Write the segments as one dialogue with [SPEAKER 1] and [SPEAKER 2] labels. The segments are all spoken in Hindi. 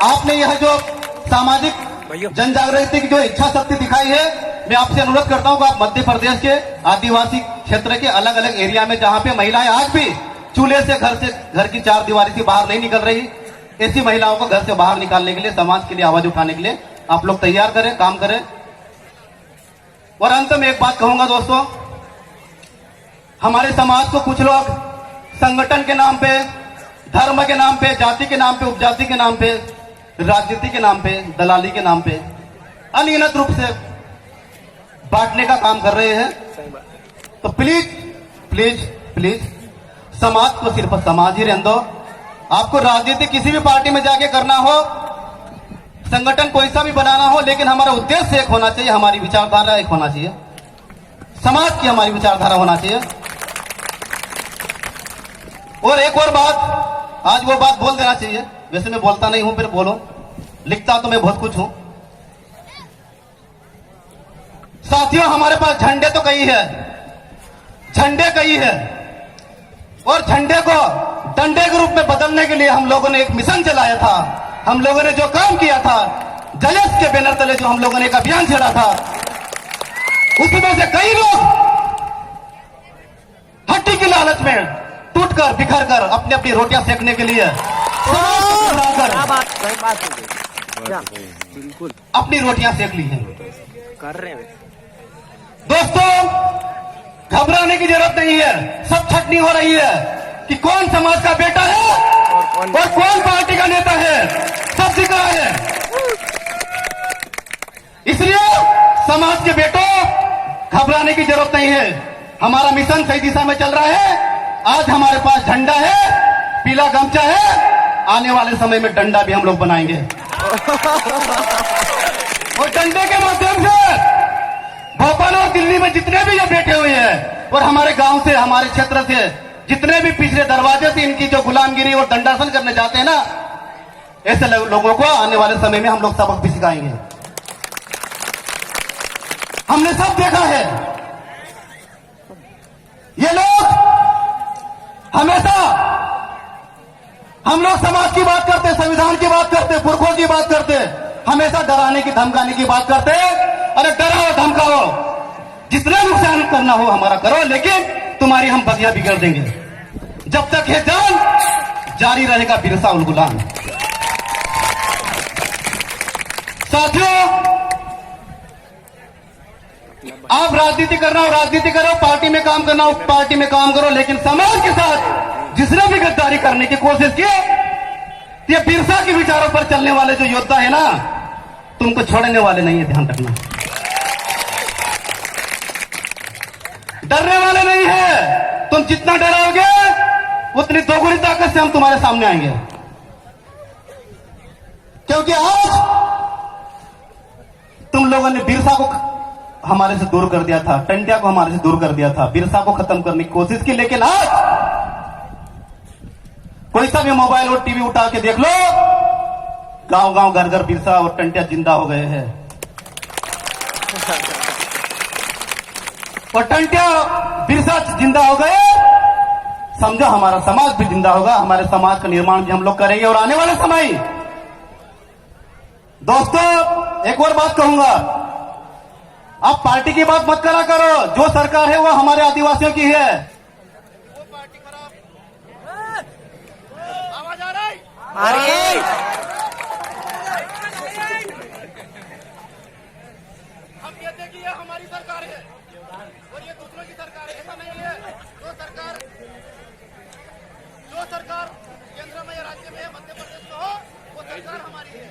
[SPEAKER 1] आपने यह जो सामाजिक जन जागृति की जो इच्छा शक्ति दिखाई है, मैं आपसे अनुरोध करता हूं कि आप मध्य प्रदेश के आदिवासी क्षेत्र के अलग अलग एरिया में जहां पे महिलाएं आज भी चूल्हे से घर की चार दीवारी से बाहर नहीं निकल रही, ऐसी महिलाओं को घर से बाहर निकालने के लिए, समाज के लिए आवाज उठाने के लिए आप लोग तैयार करें, काम करें। और अंत में एक बात कहूंगा दोस्तों, हमारे समाज को कुछ लोग संगठन के नाम पे, धर्म के नाम पे, जाति के नाम पे, उपजाति के नाम पे, राजनीति के नाम पे, दलाली के नाम पे अनियमित रूप से बांटने का काम कर रहे हैं। तो प्लीज प्लीज प्लीज समाज को सिर्फ समाज ही रहने दो। आपको राजनीति किसी भी पार्टी में जाके करना हो, संगठन कोई सा भी बनाना हो, लेकिन हमारा उद्देश्य एक होना चाहिए, हमारी विचारधारा एक होना चाहिए, समाज की हमारी विचारधारा होना चाहिए। और एक और बात, आज वो बात बोल देना चाहिए, वैसे मैं बोलता नहीं हूं, फिर बोलो, लिखता तो मैं बहुत कुछ हूं। साथियों, हमारे पास झंडे तो कई है, झंडे कई है, और झंडे को डंडे के रूप में बदलने के लिए हम लोगों ने एक मिशन चलाया था। हम लोगों ने जो काम किया था, जलेस के बैनर तले जो हम लोगों ने एक अभियान छेड़ा था, उसमें से कई लोग हड्डी की लालच में टूटकर बिखर कर अपनी अपनी रोटियां सेकने के लिए
[SPEAKER 2] बिल्कुल
[SPEAKER 1] अपनी रोटियां सेक ली हैं।
[SPEAKER 2] कर रहे हैं
[SPEAKER 1] दोस्तों, घबराने की जरूरत नहीं है। सब छटनी हो रही है कि कौन समाज का बेटा है और कौन पार्टी का नेता है, सब दिख रहा है। इसलिए समाज के बेटों, घबराने की जरूरत नहीं है। हमारा मिशन सही दिशा में चल रहा है। आज हमारे पास झंडा है, पीला गमछा है, आने वाले समय में डंडा भी हम लोग बनाएंगे। और डंडे के माध्यम से भोपाल और दिल्ली में जितने भी ये बैठे हुए हैं, और हमारे गांव से, हमारे क्षेत्र से जितने भी पिछले दरवाजे से इनकी जो गुलामगिरी और दंडासन करने जाते हैं ना, ऐसे लोगों को आने वाले समय में हम लोग सबक भी सिखाएंगे। हमने सब देखा है, ये लोग हमेशा, हम लोग समाज की बात करते, संविधान की बात करते, पुरखों की बात करते, हमेशा डराने की, धमकाने की बात करते हैं। अरे डराओ, धमकाओ, जितना नुकसान करना हो हमारा करो, लेकिन तुम्हारी हम बगिया बिगड़ देंगे। जब तक है जान, जारी रहेगा बिरसा उल गुलाम। साथियों, आप राजनीति करना हो, राजनीति करो, पार्टी में काम करना हो, पार्टी में काम करो, लेकिन समाज के साथ जिसने भी गद्दारी करने की कोशिश की, ये बिरसा के विचारों पर चलने वाले जो योद्धा है ना, तुमको छोड़ने वाले नहीं है, ध्यान रखना। डरने वाले नहीं है। तुम जितना डराओगे उतनी दोगुनी ताकत से हम तुम्हारे सामने आएंगे। क्योंकि आज तुम लोगों ने बिरसा को हमारे से दूर कर दिया था, टंटिया को हमारे से दूर कर दिया था, बिरसा को खत्म करने की कोशिश की, लेकिन आज कोई सा भी मोबाइल और टीवी उठा के देख लो, गांव गांव, घर घर बिरसा और टंटिया जिंदा हो गए हैं। और टंटिया बिरसा जिंदा हो गए, समझो हमारा समाज भी जिंदा होगा, हमारे समाज का निर्माण भी हम लोग करेंगे। और आने वाले समय, दोस्तों, एक और बात कहूंगा, आप पार्टी की बात मत करा करो। जो सरकार है वो हमारे आदिवासियों की है। वो पार्टी खराब, आवाज आ रही? हम कहते हैं कि ये हमारी सरकार है और ये दूसरों की सरकार है, ऐसा नहीं है। जो सरकार केंद्र में या राज्य में, मध्य प्रदेश में हो, वो सरकार हमारी है।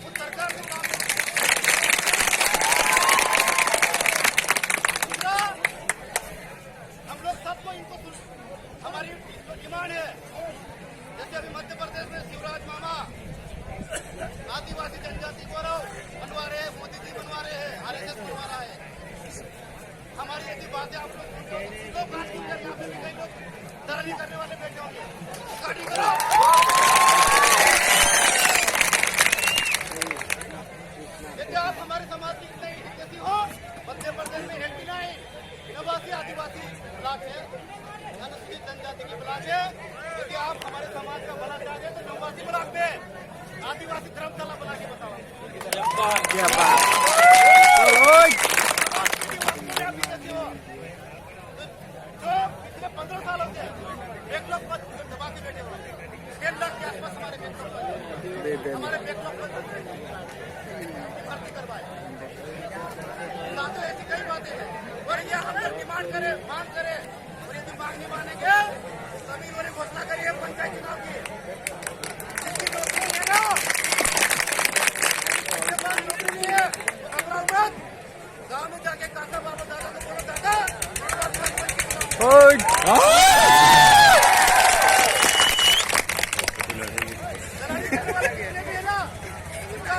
[SPEAKER 1] उस सरकार के काम हम लोग सबको, इनको हमारी डिमांड है। जैसे अभी मध्य प्रदेश में शिवराज मामा आदिवासी जनजाति गौरव बनवा रहे हैं, मोदी जी बनवा रहे हैं, आरएसएस बनवा रहा है। हमारी यदि बातें आप लोग दरानी करने वाले बैठे होंगे, गाड़ी करो। यदि आप हमारे समाज की नई हितैषी हो, मध्य प्रदेश में 89 नवासी आदिवासी ब्लॉक है, अनुसूचित जनजाति की ब्लॉक है। यदि आप हमारे समाज का भला चाहते हैं तो नवासी ब्लॉक में आदिवासी धर्मशाला बना के बताओ।
[SPEAKER 2] क्या बात।
[SPEAKER 1] जो पिछले 15 सालों से बैकलॉग पद दबा के बैठे हुए 1.5 लाख के आसपास हमारे बैकलॉग पद भर्ती करवाए। तो ऐसी कई बातें हैं और ये हम लोग डिमांड करें, मांग करें और यदि मांग नहीं मानेंगे तभी इन्होंने घोषणा करी है पंचायत चुनाव की। जिसकी नौकरी है ना, उसके पास नौकरी नहीं है, घबराओ मत। गाँव में जाके काका बाबा दादा को बोलो, दादा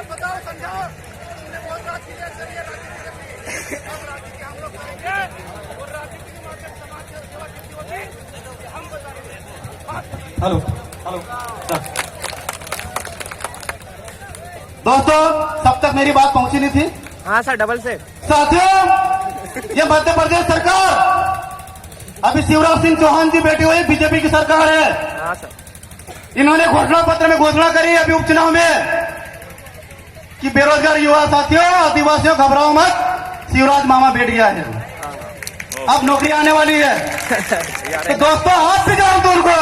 [SPEAKER 1] बताओ, समझाओ। बहुत बात क्लियर करिए राजनीति के अब राजनीति हम लोग करेंगे और राजनीति के माध्यम समाज की सेवा कैसी होगी हम बताएंगे। Hello hello sir. दोस्तों, तब तक मेरी बात पहुंची नहीं थी।
[SPEAKER 2] हाँ सर, डबल से।
[SPEAKER 1] साथियों, ये मध्य प्रदेश सरकार अभी शिवराज सिंह चौहान जी बैठे हुए बीजेपी की सरकार है।
[SPEAKER 2] हाँ सर।
[SPEAKER 1] इन्होंने घोषणा पत्र में घोषणा करी अभी उपचुनाव में कि बेरोजगार युवा साथियों, आदिवासियों घबराओ मत, शिवराज मामा बैठ गया है, अब नौकरी आने वाली है। तो दोस्तों, हाथ भी जाओ तो उनको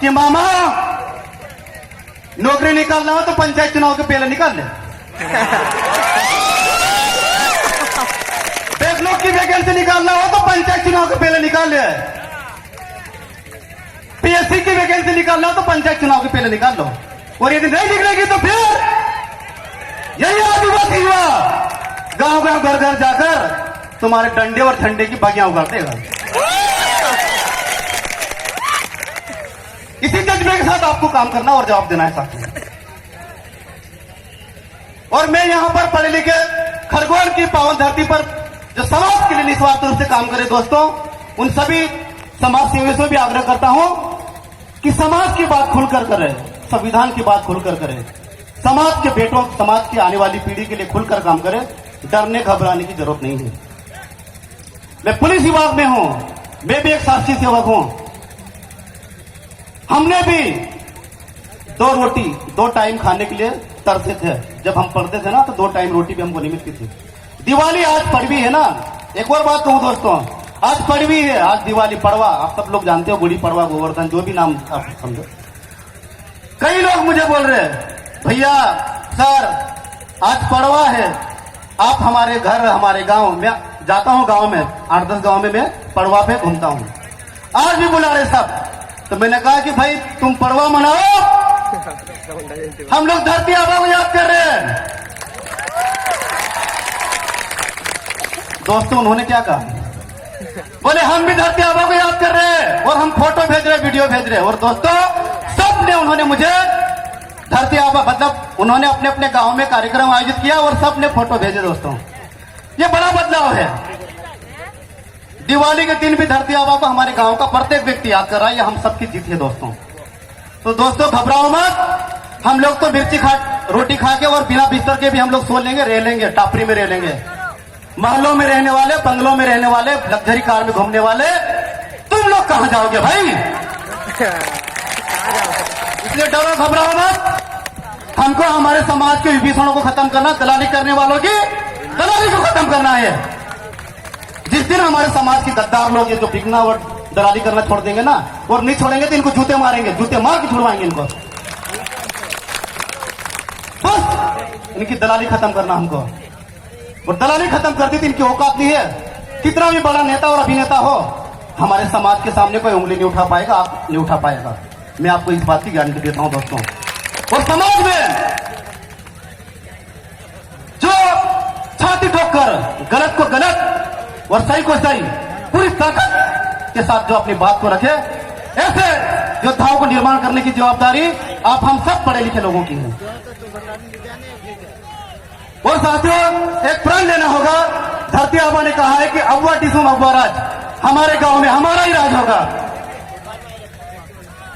[SPEAKER 1] कि मामा नौकरी निकालना हो तो पंचायत चुनाव के पहले निकाल ले। बैकलॉग की वैकेंसी निकालना हो तो पंचायत चुनाव के पहले निकाल ले। पीएससी की वैकेंसी निकालना हो तो पंचायत चुनाव के पहले निकाल लो। और यदि नहीं निकलेगी तो फिर यही आदिवासी युवा गांव गांव घर घर जाकर तुम्हारे डंडे और ठंडे की बागियां उगाड़ देगा। इसी जज्बे के साथ आपको काम करना और जवाब देना है साथियों। और मैं यहां पर पढ़े लिखे खरगोन की पावन धरती पर जो समाज के लिए निस्वार्थ रूप से काम करे दोस्तों, उन सभी समाज सेवियों से भी आग्रह करता हूं कि समाज की बात खुलकर करें, संविधान की बात खुलकर करें, समाज के बेटों, समाज की आने वाली पीढ़ी के लिए खुलकर काम करें। डरने घबराने की जरूरत नहीं है। मैं पुलिस विभाग में हूं, मैं भी एक शासकीय सेवक हूं। हमने भी 2 रोटी 2 टाइम खाने के लिए तरसे थे। जब हम पढ़ते थे ना तो 2 टाइम रोटी भी हमको नहीं मिलती थी। दिवाली आज पड़वी है ना, एक और बात कहूं दोस्तों, आज पड़वी है, आज दिवाली पड़वा, आप सब लोग जानते हो, गुड़ी पड़वा, गोवर्धन, जो भी नाम आप समझो। कई लोग मुझे बोल रहे हैं, भैया सर आज पड़वा है, आप हमारे घर, हमारे गांव में जाता हूं, गांव में 8-10 गांव में मैं पड़वा पे घूमता हूं, आज भी बुला रहे सब। तो मैंने कहा कि भाई तुम पड़वा मनाओ, हम लोग धरती आबा को याद कर रहे हैं। दोस्तों, उन्होंने क्या कहा, बोले हम भी धरती आबा को याद कर रहे हैं और हम फोटो भेज रहे, वीडियो भेज रहे। और दोस्तों, सबने उन्होंने मुझे धरती आबा, मतलब उन्होंने अपने अपने गांव में कार्यक्रम आयोजित किया और सबने फोटो भेजे। दोस्तों, ये बड़ा बदलाव है। दिवाली के दिन भी धरती आबा को हमारे गांव का प्रत्येक व्यक्ति याद कर रहा है, ये हम सबकी जीत है दोस्तों। तो दोस्तों, घबराओ मत, हम लोग तो मिर्ची रोटी खा के और बिना बिस्तर के भी हम लोग सो लेंगे, रह लेंगे, टापरी में रह लेंगे, महलों में रहने वाले, बंगलों में रहने वाले, लग्जरी कार में घूमने वाले, तुम लोग कहां जाओगे भाई? इसलिए डरो, घबराओ मत। हमको हमारे समाज के विभीषणों को खत्म करना, दलाली करने वालों की दलाली को खत्म करना है। जिस दिन हमारे समाज के गद्दार लोग ये जो बिकना और दलाली करना छोड़ देंगे ना, और नहीं छोड़ेंगे तो इनको जूते मारेंगे, जूते मार के छुड़वाएंगे इनको। बस इनकी दलाली खत्म करना हमको, और दलाली खत्म करती थी, इनकी औकात नहीं है। कितना भी बड़ा नेता और अभिनेता हो, हमारे समाज के सामने कोई उंगली नहीं उठा पाएगा, आप नहीं उठा पाएगा, मैं आपको इस बात की गारंटी देता हूं दोस्तों। और समाज में जो छाती ठोककर गलत को गलत और सही को सही पूरी ताकत के साथ जो अपनी बात को रखे, ऐसे योद्धाओं को निर्माण करने की जवाबदारी आप हम सब पढ़े लिखे लोगों की है। और साथियों, एक प्रण लेना होगा। धरती आबा ने कहा है कि अव्वा टिसुम अव्वा राज, हमारे गांव में हमारा ही राज होगा।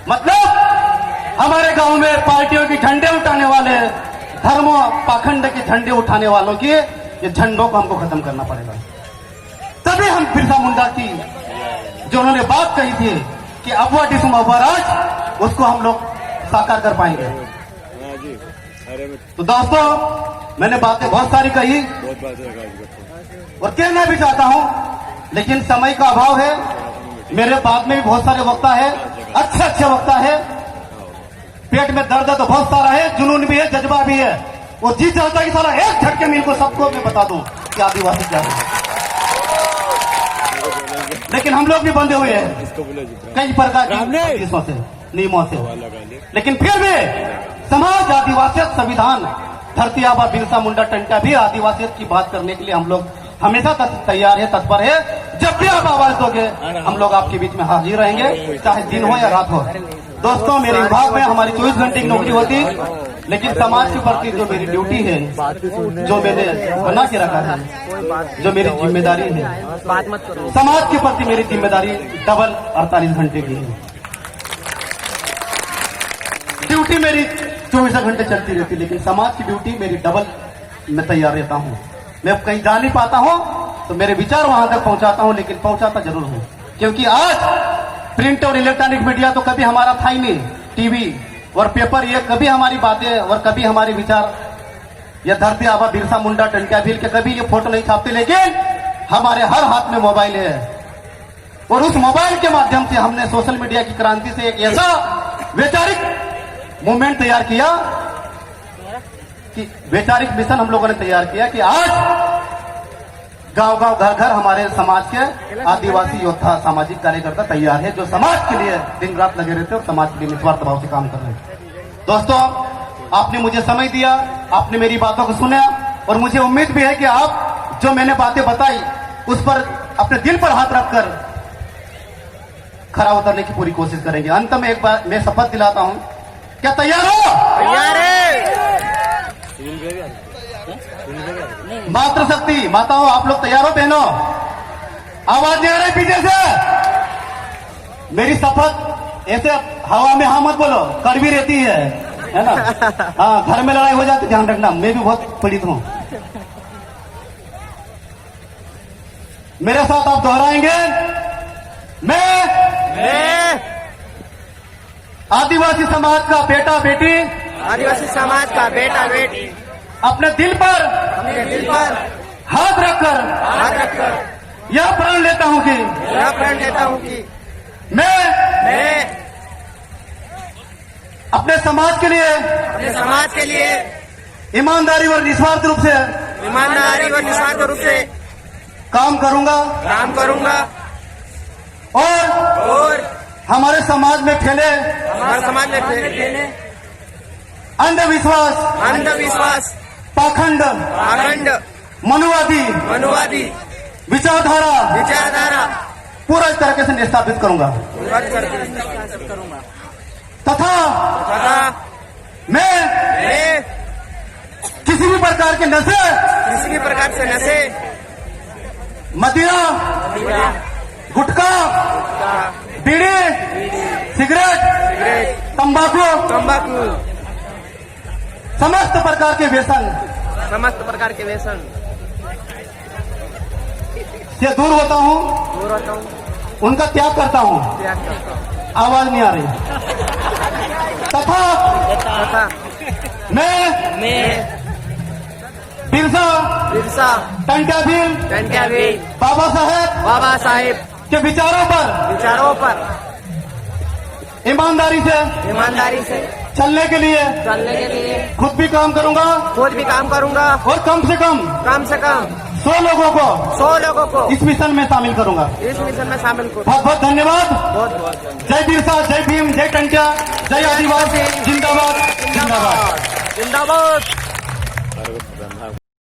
[SPEAKER 1] मतलब हमारे गांव में पार्टियों की झंडे उठाने वाले, धर्मों पाखंड के झंडे उठाने वालों की ये झंडों को हमको खत्म करना पड़ेगा। तभी हम बिरसा मुंडा की जो उन्होंने बात कही थी कि अव्वा टिसुम अव्वा राज, उसको हम लोग साकार कर पाएंगे। तो दोस्तों, मैंने बातें बहुत सारी कही और कहना भी चाहता हूं, लेकिन समय का अभाव है। मेरे बाद में भी बहुत सारे वक्ता है, अच्छे वक्ता है। पेट में दर्द है तो बहुत सारा है, जुनून भी है, जज्बा भी है। वो जी चाहता है कि सारा एक झटके में इनको सबको मैं बता दूं कि आदिवासी क्या है। लेकिन हम लोग भी बंधे हुए हैं कई प्रकार की चीजों से, नियमों से। लेकिन फिर भी समाज, आदिवासियत, संविधान, धरती आबा बिरसा मुंडा टंटा भी आदिवासियत की बात करने के लिए हम लोग हमेशा तैयार है, तत्पर है। जब भी आप आवाज दोगे हम लोग आपके बीच में हाजिर रहेंगे, चाहे दिन हो या रात हो। दोस्तों, मेरे विभाग में हमारी 24 घंटे की नौकरी होती, लेकिन समाज के प्रति जो मेरी ड्यूटी है, जो मैंने बना के रखा है, जो मेरी जिम्मेदारी है, समाज के प्रति मेरी जिम्मेदारी डबल 48 घंटे की है। ड्यूटी मेरी 24 घंटे चलती रहती, लेकिन समाज की ड्यूटी मेरी डबल मैं तैयार रहता हूँ। मैं अब कहीं जा नहीं पाता हूँ तो मेरे विचार वहां तक पहुंचाता हूँ, लेकिन पहुंचाता जरूर हूँ। क्योंकि आज प्रिंट और इलेक्ट्रॉनिक मीडिया तो कभी हमारा था ही नहीं, टीवी और पेपर, ये कभी हमारी बातें और कभी हमारे विचार, ये धरती आबा बिरसा मुंडा टंकिया भील के कभी ये फोटो नहीं छापते, लेकिन हमारे हर हाथ में मोबाइल है। और उस मोबाइल के माध्यम से हमने सोशल मीडिया की क्रांति से एक ऐसा वैचारिक मूवमेंट तैयार किया कि वैचारिक मिशन हम लोगों ने तैयार किया कि आज गांव-गांव, घर-घर हमारे समाज के आदिवासी योद्धा, सामाजिक कार्यकर्ता तैयार है, जो समाज के लिए दिन रात लगे रहते और समाज के लिए निस्वार्थ भाव से काम कर रहे हैं। दोस्तों, आपने मुझे समय दिया, आपने मेरी बातों को सुना, और मुझे उम्मीद भी है कि आप जो मैंने बातें बताई उस पर अपने दिल पर हाथ रखकर खरा उतरने की पूरी कोशिश करेंगे। अंत में एक बार मैं शपथ दिलाता हूं, क्या तैयार हो?
[SPEAKER 2] तैयार है।
[SPEAKER 1] मातृशक्ति, माताओं, आप लोग तैयार हो? बहनों, आवाज नहीं आ रही पीछे से? मेरी शपथ, ऐसे हवा में हाँ मत बोलो, कड़वी रहती है ना? हाँ, घर में लड़ाई हो जाती, ध्यान रखना, मैं भी बहुत पीड़ित हूं। मेरे साथ आप दोहराएंगे, मैं आदिवासी समाज का बेटा बेटी,
[SPEAKER 2] आदिवासी समाज का बेटा बेटी
[SPEAKER 1] अपने दिल पर हाथ रखकर यह प्रण लेता हूं कि मैं अपने समाज के लिए ईमानदारी और निस्वार्थ रूप से काम करूंगा और हमारे समाज में फैले अंधविश्वास, पाखंड, मनुवादी विचारधारा पूरा तरीके से निष्पादित करूंगा तथा मैं किसी भी प्रकार के नशे, मदिरा, गुटखा, बीड़ी, सिगरेट, तंबाकू, समस्त प्रकार के व्यसन से दूर होता हूँ, उनका त्याग करता हूँ। आवाज नहीं आ रही। तथा मैं बिरसा टंकिया भील बाबा साहेब के विचारों पर ईमानदारी से चलने के लिए खुद भी काम करूंगा और कम से कम 100 लोगों को इस मिशन में शामिल करूंगा। बहुत बहुत धन्यवाद। जय बिरसा, जय भीम, जय टंकिया, जय आदिवासी, जिंदाबाद।